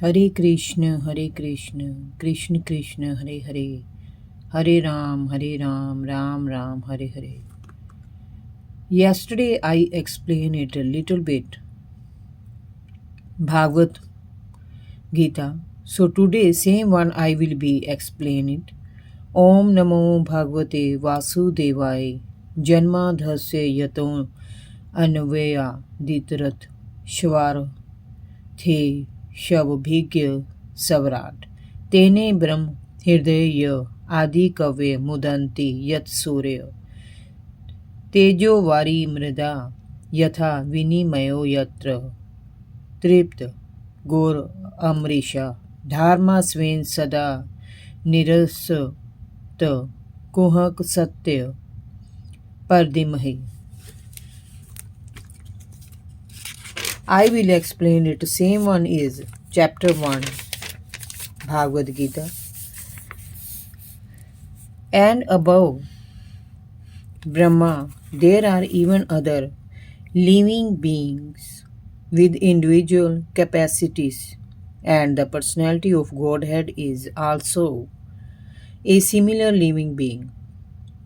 Hare Krishna, Krishna Krishna, Hare Hare, Hare Ram, Ram Ram, Hare Hare. Yesterday I explained it a little bit, Bhagwat Gita. So today same one I will be explaining it. Om Namo Bhagavate Vasudevaya Janmadhasya Yato Anvaya Ditrat Shvar The Shavbhigya Savrat Tene Brahm Hridaya Adi Kave Mudanti Yat Surya Tejo Vari Mrida Yatha Vinimayo Yatra Tript Gor Amrisha Dharma Sven Sada Nirasat Kuhak Satya Pardimahi. I will explain it. Same one is chapter 1 Bhagavad Gita. And above Brahma, there are even other living beings with individual capacities, and the personality of Godhead is also a similar living being,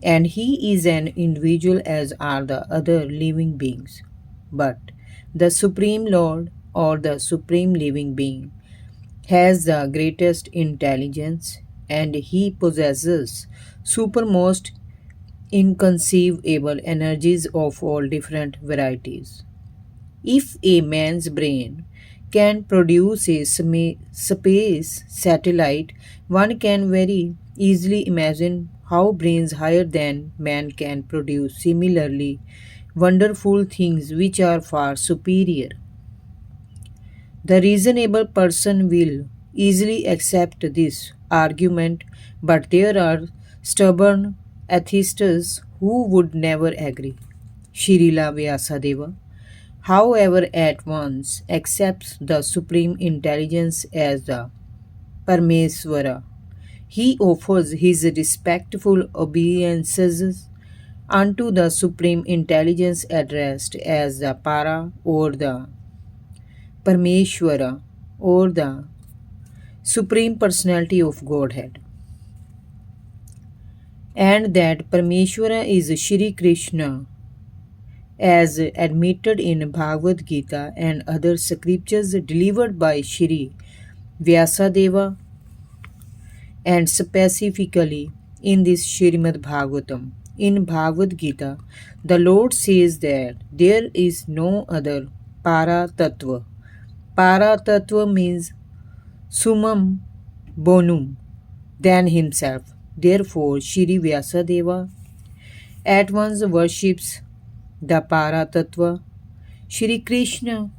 and he is an individual as are the other living beings. But the Supreme Lord or the Supreme Living Being has the greatest intelligence, and he possesses supermost inconceivable energies of all different varieties. If a man's brain can produce a space satellite, one can very easily imagine how brains higher than man can produce similarly wonderful things which are far superior. The reasonable person will easily accept this argument, but there are stubborn atheists who would never agree. Shrila Vyasadeva, however, at once accepts the supreme intelligence as the Parmeswara. He offers his respectful obeisances unto the supreme intelligence addressed as the Para or the Parmeshwara or the Supreme Personality of Godhead. And that Parmeshwara is Shri Krishna, as admitted in Bhagavad Gita and other scriptures delivered by Shri Vyasadeva, and specifically in this Srimad Bhagavatam. In Bhagavad Gita, the Lord says that there is no other Para Tattva. Para Tattva means summum bonum than himself. Therefore, Shri Vyasadeva at once worships the Para Tattva, Shri Krishna,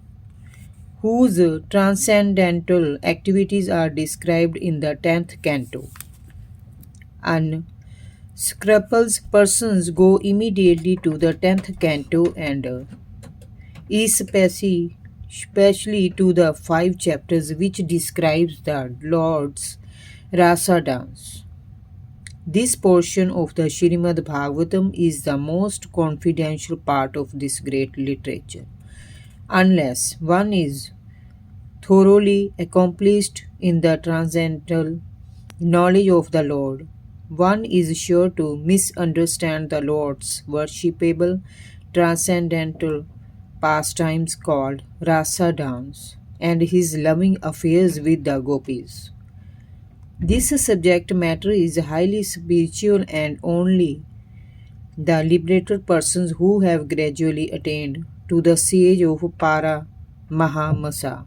whose transcendental activities are described in the 10th canto. Unscrupulous persons go immediately to the 10th canto and especially to the 5 chapters which describes the Lord's Rasa dance. This portion of the Srimad Bhagavatam is the most confidential part of this great literature. Unless one is thoroughly accomplished in the transcendental knowledge of the Lord, one is sure to misunderstand the Lord's worshipable transcendental pastimes called Rasa dance and his loving affairs with the gopis. This subject matter is highly spiritual, and only the liberated persons who have gradually attained to the stage of Para Mahamasa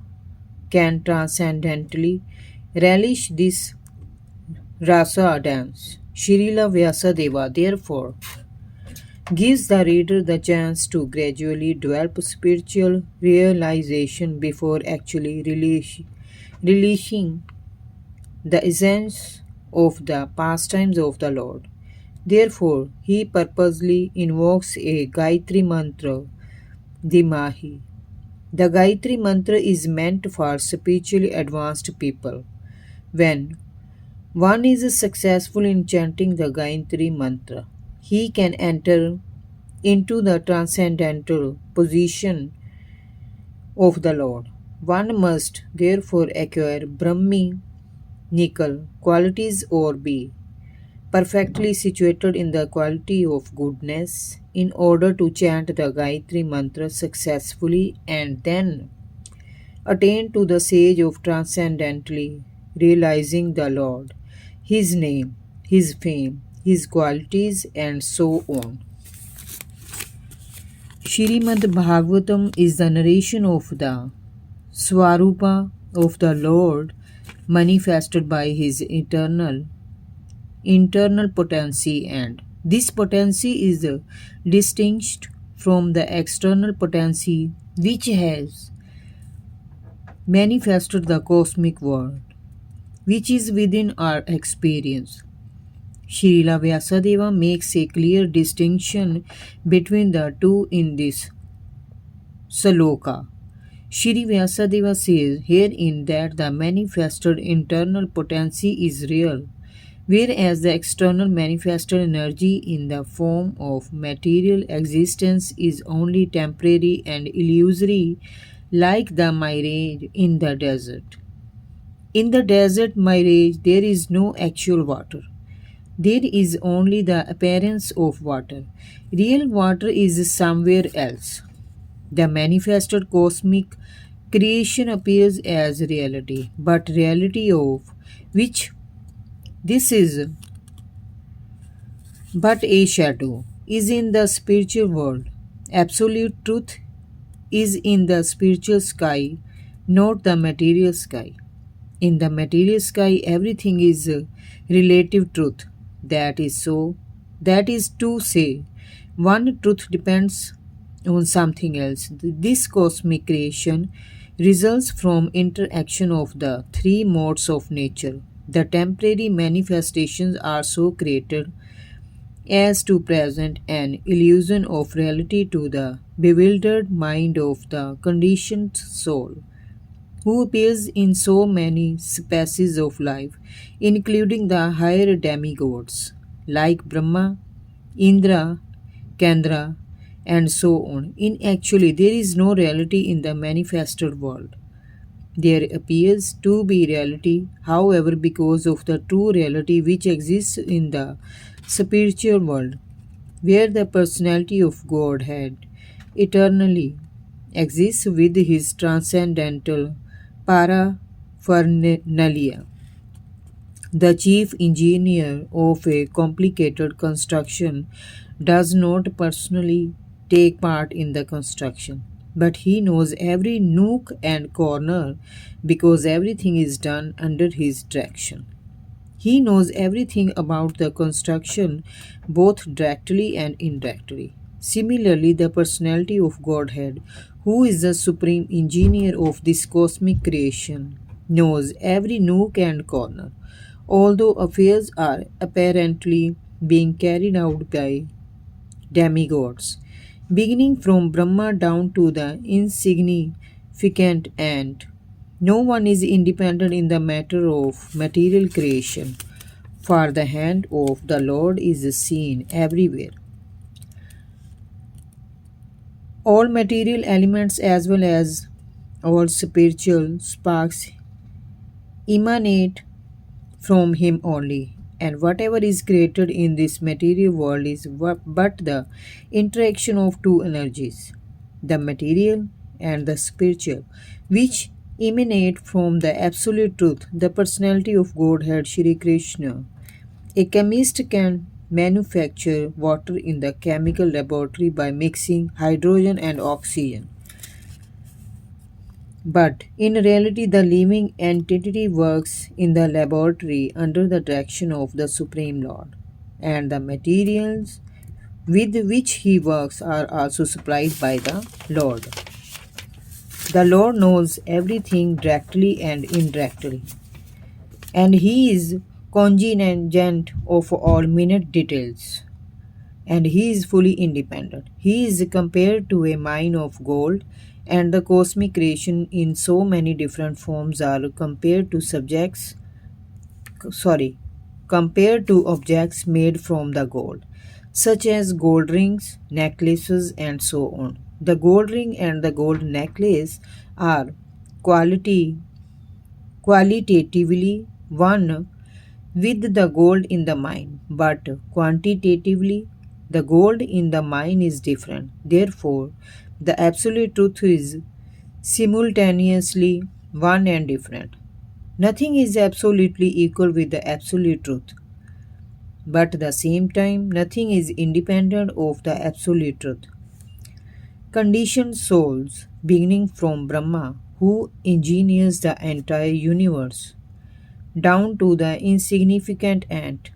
can transcendently relish this rasa dance. Srila Vyasadeva, therefore, gives the reader the chance to gradually develop spiritual realization before actually relishing the essence of the pastimes of the Lord. Therefore, he purposely invokes a Gayatri mantra, Dimahi. The Gayatri mantra is meant for spiritually advanced people. When one is successful in chanting the Gayatri mantra, he can enter into the transcendental position of the Lord. One must therefore acquire Brahmi nickel qualities or be perfectly situated in the quality of goodness in order to chant the Gayatri mantra successfully and then attain to the stage of transcendently realizing the Lord, His name, His fame, His qualities, and so on. Shrimad Bhagavatam is the narration of the Swarupa of the Lord manifested by His internal potency, and this potency is distinct from the external potency which has manifested the cosmic world which is within our experience. Srila Vyasadeva makes a clear distinction between the two in this saloka. Shri Vyasadeva says herein that the manifested internal potency is real, whereas the external manifested energy in the form of material existence is only temporary and illusory, like the mirage in the desert. In the desert mirage, there is no actual water. There is only the appearance of water. Real water is somewhere else. The manifested cosmic creation appears as reality, but reality of which this is but a shadow is in the spiritual world. Absolute truth is in the spiritual sky, not the material sky. In the material sky, everything is relative truth. That is so. That is to say, one truth depends on something else. This cosmic creation results from interaction of the three modes of nature. The temporary manifestations are so created as to present an illusion of reality to the bewildered mind of the conditioned soul who appears in so many species of life, including the higher demigods like Brahma, Indra, Kendra, and so on. In actually, there is no reality in the manifested world. There appears to be reality, however, because of the true reality which exists in the spiritual world, where the personality of Godhead eternally exists with his transcendental paraphernalia. The chief engineer of a complicated construction does not personally take part in the construction, but he knows every nook and corner because everything is done under his direction. He knows everything about the construction, both directly and indirectly. Similarly, the personality of Godhead, who is the supreme engineer of this cosmic creation, knows every nook and corner. Although affairs are apparently being carried out by demigods, beginning from Brahma down to the insignificant ant, no one is independent in the matter of material creation, for the hand of the Lord is seen everywhere. All material elements as well as all spiritual sparks emanate from Him only, and whatever is created in this material world is but the interaction of two energies, the material and the spiritual, which emanate from the absolute truth, the personality of Godhead Shri Krishna. A chemist can manufacture water in the chemical laboratory by mixing hydrogen and oxygen. But in reality, the living entity works in the laboratory under the direction of the Supreme Lord, and the materials with which he works are also supplied by the Lord. The Lord knows everything directly and indirectly, and he is cognizant of all minute details, and he is fully independent. He is compared to a mine of gold, and the cosmic creation in so many different forms are sorry, compared to objects made from the gold, such as gold rings, necklaces, and so on. The gold ring and the gold necklace are quality qualitatively one with the gold in the mine, but quantitatively the gold in the mine is different. Therefore, the absolute truth is simultaneously one and different. Nothing is absolutely equal with the absolute truth, but at the same time, nothing is independent of the absolute truth. Conditioned souls, beginning from Brahma, who engineers the entire universe, down to the insignificant ant,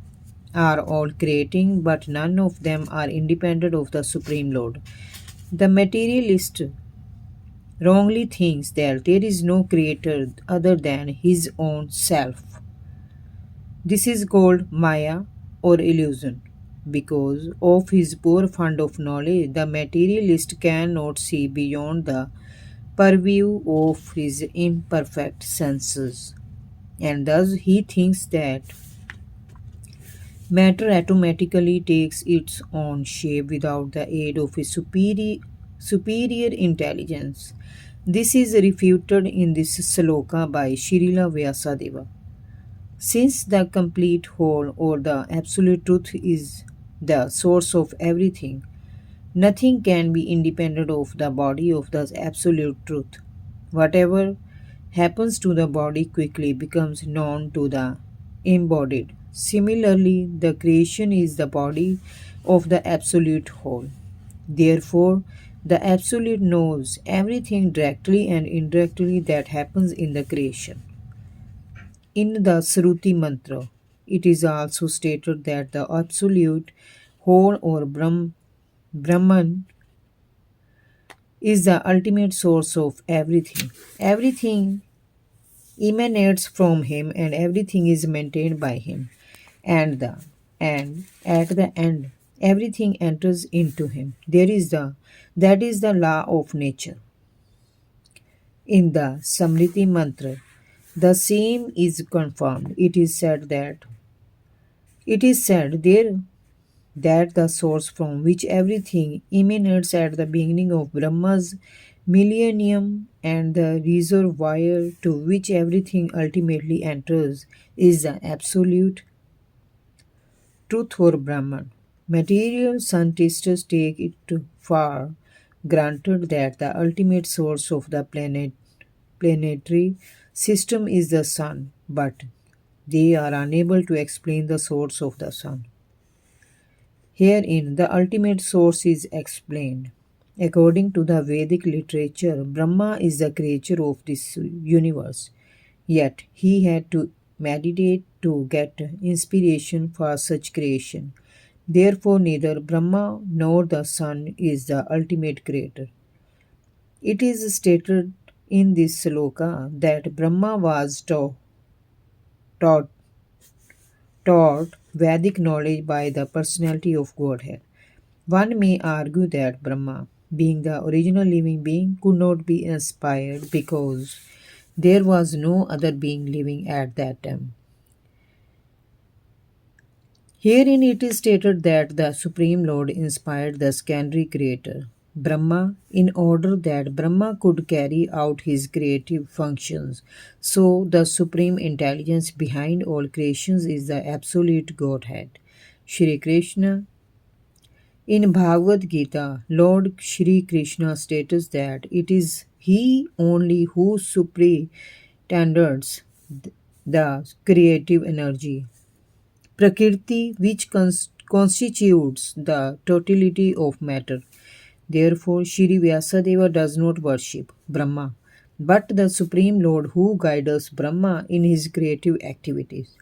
are all creating, but none of them are independent of the Supreme Lord. The materialist wrongly thinks that there is no creator other than his own self. This is called Maya or illusion. Because of his poor fund of knowledge, the materialist cannot see beyond the purview of his imperfect senses, and thus he thinks that matter automatically takes its own shape without the aid of a superior intelligence. This is refuted in this sloka by Srila Vyasadeva. Since the complete whole or the absolute truth is the source of everything, nothing can be independent of the body of the absolute truth. Whatever happens to the body quickly becomes known to the embodied. Similarly, the creation is the body of the absolute whole. Therefore, the absolute knows everything directly and indirectly that happens in the creation. In the Sruti mantra, it is also stated that the absolute whole or Brahman is the ultimate source of everything. Everything emanates from him and everything is maintained by him. And at the end everything enters into him. That is the law of nature. In the Samriti mantra, the same is confirmed. It is said there that the source from which everything emanates at the beginning of Brahma's millennium and the reservoir to which everything ultimately enters is the absolute truth or Brahman. Material scientists take it for granted that the ultimate source of the planetary system is the sun, but they are unable to explain the source of the sun. Herein, the ultimate source is explained. According to the Vedic literature, Brahma is the creator of this universe. Yet, he had to meditate to get inspiration for such creation. Therefore, neither Brahma nor the sun is the ultimate creator. It is stated in this sloka that Brahma was taught, taught Vedic knowledge by the personality of Godhead. One may argue that Brahma, being the original living being, could not be inspired because there was no other being living at that time. Herein it is stated that the Supreme Lord inspired the secondary creator, Brahma, in order that Brahma could carry out his creative functions. So, the supreme intelligence behind all creations is the absolute Godhead. Shri Krishna. In Bhagavad Gita, Lord Shri Krishna states that it is He only who superintends the creative energy, Prakriti, which constitutes the totality of matter. Therefore, Shri Vyasadeva does not worship Brahma, but the Supreme Lord who guides Brahma in his creative activities.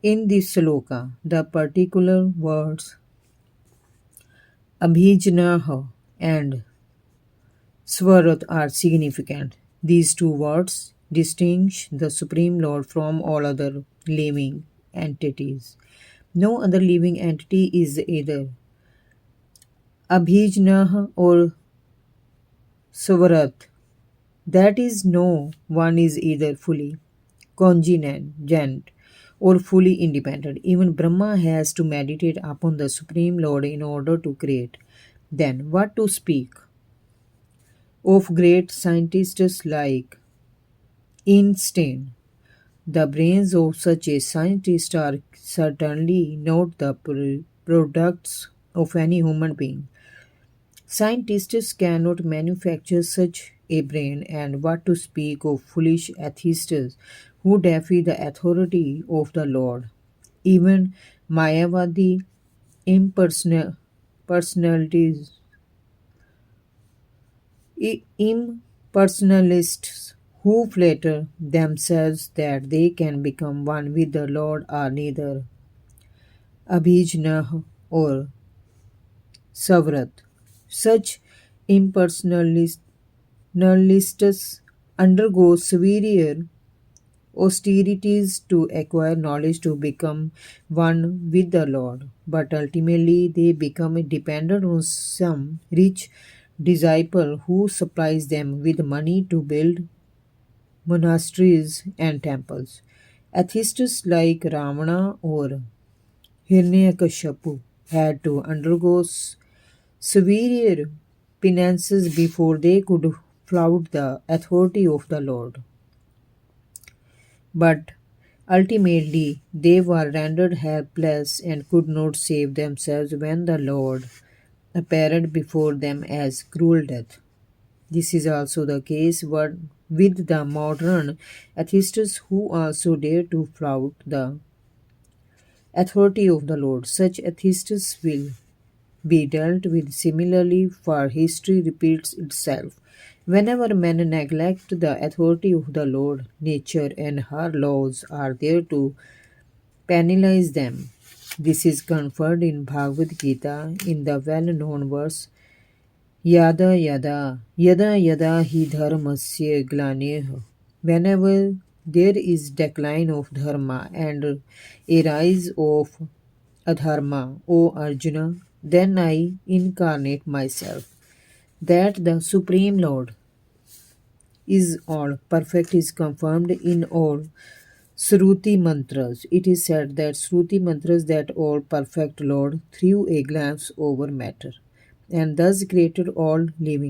In this sloka, the particular words Abhijnah and Swarat are significant. These two words distinguish the Supreme Lord from all other living entities. No other living entity is either Abhijnah or Swarat. That is, no one is either fully congruent or fully independent. Even Brahma has to meditate upon the Supreme Lord in order to create. Then, what to speak of great scientists like instant. The brains of such a scientist are certainly not the products of any human being. Scientists cannot manufacture such a brain, and what to speak of foolish atheists who defy the authority of the Lord. Even Mayavadi impersonal personalities impersonalists who flatter themselves that they can become one with the Lord are neither Abhijnah or Savrat. Such impersonalists undergo severe austerities to acquire knowledge to become one with the Lord, but ultimately they become dependent on some rich disciple who supplies them with money to build monasteries and temples. Atheists like Ravana or Hiranyakashipu had to undergo severe penances before they could flout the authority of the Lord. But ultimately, they were rendered helpless and could not save themselves when the Lord appeared before them as cruel death. This is also the case with the modern atheists who also dare to flout the authority of the Lord. Such atheists will be dealt with similarly, for history repeats itself. Whenever men neglect the authority of the Lord, nature and her laws are there to penalize them. This is confirmed in Bhagavad Gita in the well known verse Yada yada yada yada hi dharmasya glaneha. Whenever there is decline of dharma and a rise of adharma, O Arjuna, then I incarnate myself. That the Supreme Lord is all perfect is confirmed in all Shruti mantras. It is said that Shruti mantras that all perfect Lord threw a glance over matter and thus created all living